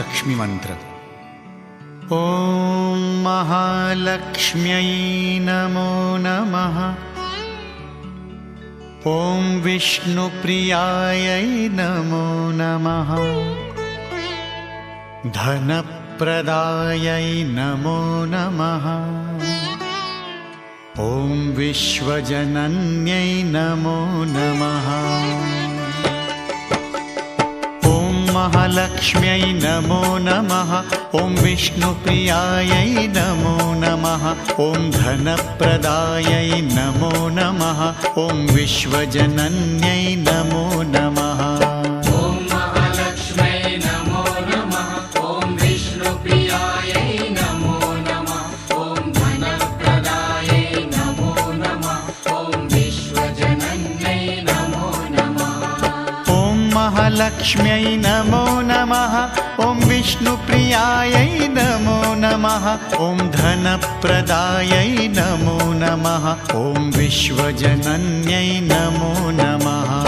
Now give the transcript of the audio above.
महालक्ष्मी मंत्र। ॐ महालक्ष्म्यै नमो नमः। ॐ विष्णुप्रियायै नमो नमः। धनप्रदायै नमो नमः। ॐ विश्वजनन्यै नमो नमः। ॐ महालक्ष्म्यै नमो नमः। ॐ विष्णुप्रियायै नमो नमः। ॐ धनप्रदायै नमो नमः। ॐ विश्वजनन्यै नमो नमः। महालक्ष्म्यै नमो नमः। ॐ विष्णुप्रियायै नमो नमः। ॐ धनप्रदायै नमो नमः। ॐ विश्वजनन्यै नमो नमः।